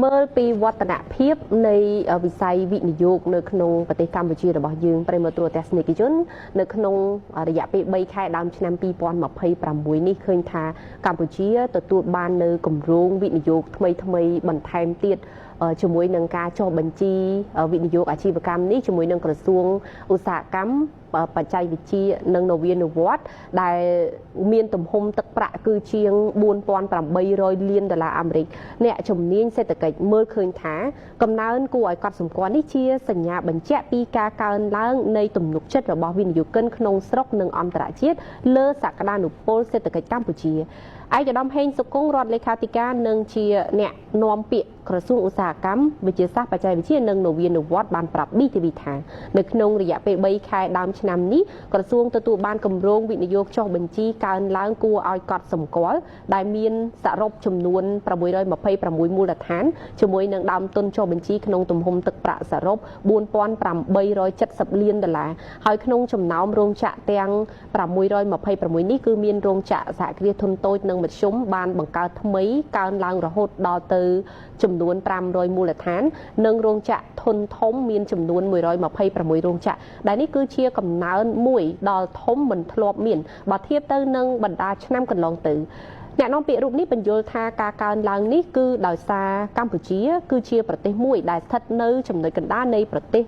មើលពីវឌ្ឍនភាពនៃវិស័យវិនិយោគនៅក្នុងប្រទេសកម្ពុជារបស់យើងប្រិមត្តទូរទស្សនិកជននៅក្នុងរយៈពេល3ខែដើមឆ្នាំ2026នេះឃើញថាកម្ពុជាទទួលបាននៅគម្រោងវិនិយោគថ្មីបន្ថែមទៀតជាមួយនឹងការចុះបញ្ជីវិនិយោគអាជីវកម្មនេះជាមួយនឹងក្រសួងឧស្សាហកម្មបច្ចេកវិទ្យានិងនវានុវត្តន៍ដែលមានទំហំទឹកប្រាក់គឺជាង4800លានដុល្លារអាមេរិកអ្នកជំនាញសេដ្ឋកិច្ចមើលឃើញថាកំណើនគួរឲ្យកត់សម្គាល់នេះជាសញ្ញាបញ្ជាក់ពីការកើនឡើងនៃទំនុកចិត្តរបស់វិនិយោគិនក្នុងស្រុកនិងអន្តរជាតិលើសក្តានុពលសេដ្ឋកិច្ចកម្ពុជាឯកឧត្តមហេងសុគង្គរដ្ឋលេខាធិការនិងជាអ្នកនាំពាក្យក្រសួងឧស្សាហកម្មវិទ្យាសាស្ត្របច្ចេកវិទ្យានិងនវានុវត្តន៍បានប្រាប់ BTV ថានៅក្នុងរយៈពេល3ខែដើមឆ្នាំនេះក្រសួងទទួលបានគម្រោងវិនិយោគចុះបញ្ជីកើនឡើងគួរឲ្យកត់សម្គាល់ដែលមានសរុបចំនួន626មូលដ្ឋានជាមួយនឹងដើមទុនចុះបញ្ជីក្នុងទំហំទឹកប្រាក់សរុប4870លានដុល្លារហើយក្នុងចំណោមរោងចក្រទាំង626នេះគឺមានរោងចក្រសហគ្រាសធុនតូចនិងមធ្យមបានបង្កើតថ្មីកើនឡើងរហូតដល់ទៅចំនួន500មូលដ្ឋាននិងរោងចក្រធុនធំមានចំនួន126រោងចក្រដែលនេះគឺជាកំណើនមួយដល់ធំមិនធ្លាប់មានបើធៀបទៅនឹងបណ្ដាឆ្នាំកន្លងទៅអ្នកនាំពាក្យរូបនេះបញ្យល់ថាការកើនឡើងនេះគឺដោយសារកម្ពុជាគឺជាប្រទេសមួយដែលស្ថិតនៅចំណុចកណ្ដាលនៃប្រទេស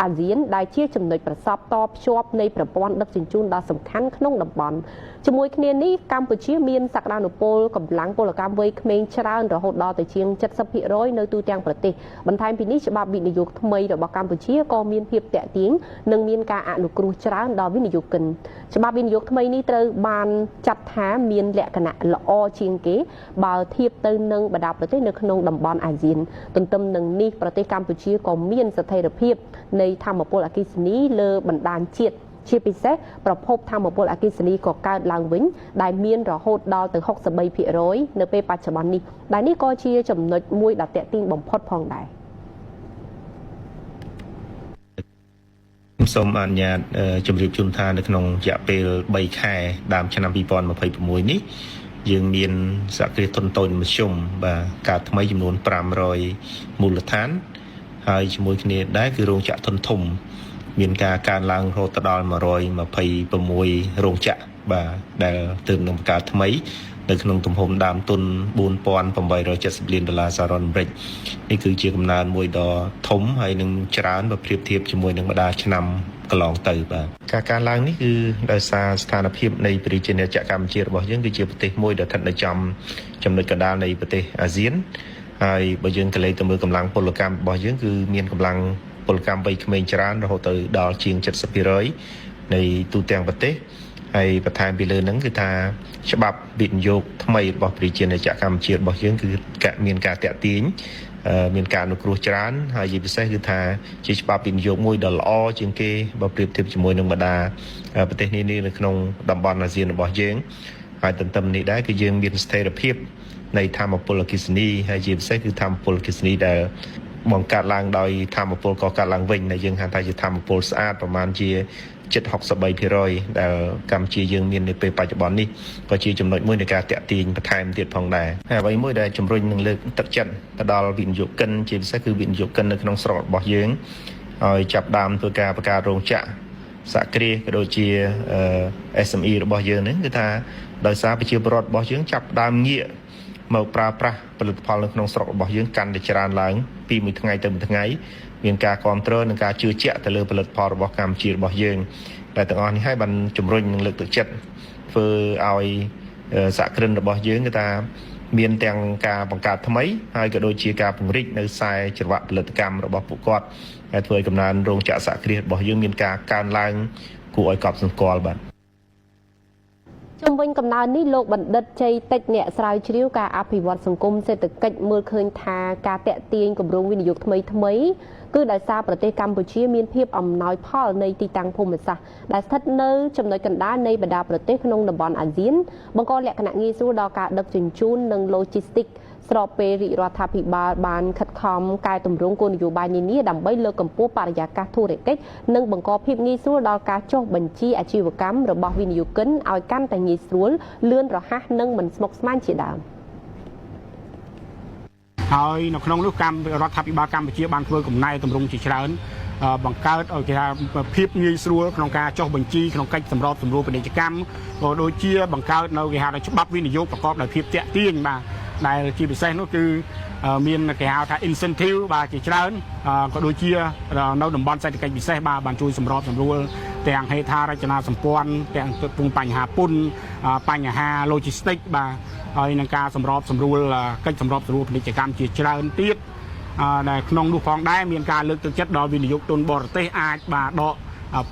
អាស៊ានដែលជាចំណុចប្រសពតភ្ជាប់នៃប្រព័ន្ធដឹកជញ្ជូនដ៏សំខាន់ក្នុងតំបន់ជាមួយគ្នានេះកម្ពុជាមានសក្តានុពលកម្លាំងពលកម្មវ័យក្មេងច្រើនរហូតដល់ទៅជាង 70% នៅទូទាំងប្រទេសបន្ថែមពីនេះច្បាប់វិនិយោគថ្មីរបស់កម្ពុជាក៏មានភាពទាក់ទាញនិងមានការអនុគ្រោះច្រើនដល់វិនិយោគិនច្បាប់វិនិយោគថ្មីនេះត្រូវបានចាត់ថាមានលក្ខណៈល្អជាងគេបើធៀបទៅនឹងបណ្ដាប្រទេសនៅក្នុងតំបន់អាស៊ានទន្ទឹមនឹងនេះប្រទេសកម្ពុជាក៏មានស្ថិរភាពនៃធម្មពលអគ្គិសនីលើបណ្ដាញជាតិជាពិសេសប្រភពធម្មពលអគ្គិសនីក៏កើតឡើងវិញដែលមានរហូតដល់ទៅ 63% នៅពេលបច្ចុប្បន្ននេះដែលនេះក៏ជាចំណុចមួយដ៏ទាក់ទាញបំផុតផងដែរសូមអនុញ្ញាតជម្រាបជូនថានៅក្នុងរយៈពេល3ខែដើមឆ្នាំ2026នេះយើងមានសហគ្រាសធុនតូចមធ្យមបាទកើតថ្មីចំនួន500មូលដ្ឋានហើយជាមួយគ្នាដែរគឺរោងចក្រធុនធំមានការកើនឡើងរហូតដល់126រោងចក្របាទដែលទើបនឹងបង្កើតថ្មីនៅក្នុងទំហំដើមទុន4870លានដុល្លារសហរដ្ឋអាមេរិកនេះគឺជាកំណើនមួយដ៏ធំហើយនឹងច្រើនបើប្រៀបធៀបជាមួយនឹងម្ដាឆ្នាំកន្លងទៅបាទការកើនឡើងនេះគឺដោយសារស្ថានភាពនៃប្រជាជនចក្រកម្ពុជារបស់យើងគឺជាប្រទេសមួយដែលស្ថិតនៅចំណុចកណ្ដាលនៃប្រទេសអាស៊ានហើយបើយើងក៏លេខទៅមើលកម្លាំងពលកម្មរបស់យើងគឺមានកម្លាំងពលកម្មវ័យក្មេងច្រើនរហូតទៅដល់ជាង 70% នៃទូទាំងប្រទេសហើយបន្ថែមពីលើហ្នឹងគឺថាច្បាប់វិនិយោគថ្មីរបស់ប្រជាជនកម្ពុជារបស់យើងគឺមានការតាក់ទាញមានការអនុគ្រោះច្រើនហើយជាពិសេសគឺថាជាច្បាប់វិនិយោគមួយដ៏ល្អជាងគេបើប្រៀបធៀបជាមួយនឹងបណ្ដាប្រទេសនានានៅក្នុងតំបន់អាស៊ានរបស់យើងហើយទន្ទឹមនេះដែរគឺយើងមានស្ថិរភាពនៃធម្មពលអគ្គិសនីហើយជាពិសេសគឺធម្មពលអគ្គិសនីដែលបង្កើតឡើងដោយធម្មពលកកើតឡើងវិញដែលយើងហៅថាជាធម្មពលស្អាតប្រមាណជា63% ដែលកម្ពុជាយើងមាននៅពេលបច្ចុប្បន្ននេះក៏ជាចំណុចមួយនៃការតាក់ទាញបន្ថែមទៀតផងដែរហើយអ្វីមួយដែលជំរុញនឹងលើកទឹកចិត្តទៅដល់វិនិយោគិនជាពិសេសគឺវិនិយោគិននៅក្នុងស្រុករបស់យើងហើយចាប់ដើមធ្វើការបង្កើតរោងចក្រសហគ្រាសក៏ដូចជា SME របស់យើងហ្នឹងគឺថាដោយសារប្រជាពលរដ្ឋរបស់យើងចាប់ដើមងាកមកប្រើប្រាស់ផលិតផលនៅក្នុងស្រុករបស់យើងកាន់តែច្រើនឡើងពីមួយថ្ងៃទៅមួយថ្ងៃមានការគ្រប់គ្រងនិងការជឿជាក់ទៅលើផលិតផលរបស់កម្ពុជារបស់យើងតែទាំងអស់នេះហើយបានជំរុញនិងលើកទឹកចិត្តធ្វើឲ្យសហគ្រិនរបស់យើងគឺថាមានទាំងការបង្កើតថ្មីហើយក៏ដូចជាការពង្រីកនៅខ្សែច្រវាក់ផលិតកម្មរបស់ពួកគាត់ហើយធ្វើឲ្យកំណើនរោងចក្រសហគ្រាសរបស់យើងមានការកើនឡើងគួរឲ្យកត់សម្គាល់បាទជំវិញកំណើននេះលោកបណ្ឌិតជ័យតិចអ្នកស្រាវជ្រាវការអភិវឌ្ឍសង្គមសេដ្ឋកិច្ចមើលឃើញថាការតាក់ទាញគម្រោងវិនិយោគថ្មីគឺដោយសារប្រទេសកម្ពុជាមានភាពអំណោយផលនៃទីតាំងភូមិសាស្ត្រដែលស្ថិតនៅចំណុចកណ្ដាលនៃបណ្ដាប្រទេសក្នុងតំបន់អាស៊ានបង្កលក្ខណៈងាយស្រួលដល់ការដឹកជញ្ជូននិង logistics ស្របពេលរាជរដ្ឋាភិបាលបានខិតខំកែតម្រង់គោលនយោបាយនានាដើម្បីលើកកម្ពស់បរិយាកាសធុរកិច្ចនិងបង្កភាពងាយស្រួលដល់ការចុះបញ្ជីអាជីវកម្មរបស់វិនិយោគិនឲ្យកាន់តែងាយស្រួលលឿនរហ័សនិងមិនស្មុគស្មាញជាដើម ហើយនៅក្នុងនោះរដ្ឋាភិបាលកម្ពុជាបានធ្វើកំណែតម្រង់ជាច្រើនបង្កើតឲ្យគេថាភាពងាយស្រួលក្នុងការចុះបញ្ជីក្នុងកិច្ចសម្របសម្រួលពាណិជ្ជកម្មក៏ដូចជាបង្កើតនៅគេហៅថាច្បាប់វិនិយោគប្រកបដោយភាពទាក់ទាញបាទដែលជាពិសេសនោះគឺមានគេហៅថា incentive បាទជាច្រើនក៏ដូចជានៅតំបន់សេដ្ឋកិច្ចពិសេសបាទបានជួយសម្របសម្រួលទាំងហេដ្ឋារចនាសម្ព័ន្ធទាំងពងបញ្ហាពន្ធបញ្ហា logistics បាទហើយនឹងការសម្របសម្រួលកិច្ចសម្របសម្រួលពាណិជ្ជកម្មជាច្រើនទៀតដែលក្នុងនោះផងដែរមានការលើកទឹកចិត្តដល់វិនិយោគទុនបរទេសអាចបាទដក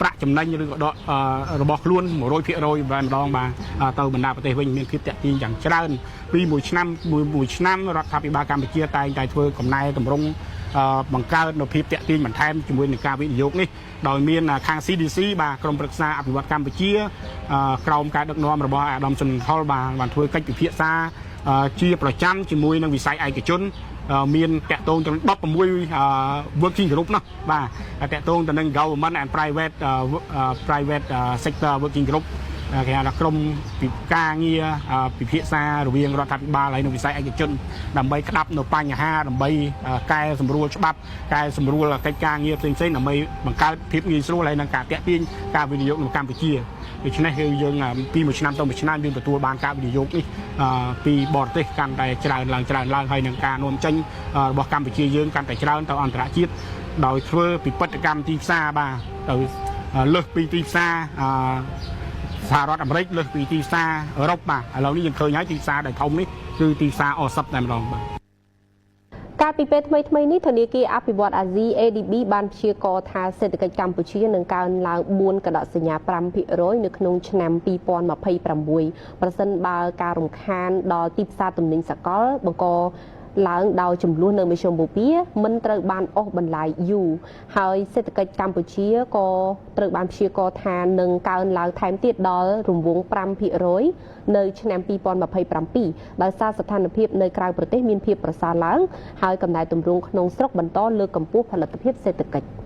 ប្រាក់ចំណេញឬក៏ដករបស់ខ្លួន 100% ម្ដងបាទទៅបណ្ដាប្រទេសវិញមានភាពតាក់ទាញយ៉ាងច្រើនពីមួយឆ្នាំរដ្ឋាភិបាលកម្ពុជាតែងតែធ្វើកំណែតម្រង់បង្កើតនូវភាពតាក់ទាញបន្ថែមជាមួយនឹងការវិនិយោគនេះដោយមានខាង CDC បាទក្រុមប្រឹក្សាអភិវឌ្ឍកម្ពុជាក្រោមការដឹកនាំរបស់អាដាមសុនថុលបានធ្វើកិច្ចពិភាក្សាជាប្រចាំជាមួយនឹងវិស័យឯកជនមានតកតងទាំង16 working group នោះបាទតកតងទៅនឹង government and private sector working group គេហៅថាក្រុមការងារពិភាក្សារវាងរដ្ឋាភិបាលហើយនិងវិស័យឯកជនដើម្បីក្តាប់នៅបញ្ហាដើម្បីកែសម្រួលច្បាប់កែសម្រួលកិច្ចការងារផ្សេងៗដើម្បីបង្កើតភាពងាយស្រួលហើយនិងការតាក់ទាញការវិនិយោគនៅកម្ពុជាដូច្នេះគឺយើងពីមួយឆ្នាំទៅមួយឆ្នាំយើងទទួលបានការវិនិយោគនេះពីបរទេសកាន់តែច្រើនឡើងហើយនឹងការនាំចេញរបស់កម្ពុជាយើងកាន់តែច្រើនទៅអន្តរជាតិដោយធ្វើពិពិធកម្មទីផ្សារបាទទៅលើសពីទីផ្សារសហរដ្ឋអាមេរិកលើសពីទីផ្សារអឺរ៉ុបបាទឥឡូវនេះយើងឃើញហើយទីផ្សារដែលធំនេះគឺទីផ្សារអសឹបតែម្ដងបាទកាលពីពេលថ្មីនេះធនាគារអភិវឌ្ឍន៍អាស៊ី ADB បានព្យាករណ៍ថាសេដ្ឋកិច្ចកម្ពុជានឹងកើនឡើង 4 កដកសញ្ញា 5% នៅក្នុងឆ្នាំ 2026 ប្រសិនបើការរំខានដល់ទីផ្សារទំនិញសកលបង្កឡើងដោយចំនួននៅមជ្ឈមបូព៌ាមិនត្រូវបានអូសបន្លាយយូរហើយសេដ្ឋកិច្ចកម្ពុជាក៏ត្រូវបានព្យាករណ៍ថានឹងកើនឡើងថែមទៀតដល់រង្វង់ 5% នៅឆ្នាំ 2027 ដោយសារស្ថានភាពនៅក្រៅប្រទេសមានភាពប្រសើរឡើងហើយកំណែទម្រង់ក្នុងស្រុកបន្តលើកកម្ពស់ផលិតភាពសេដ្ឋកិច្ច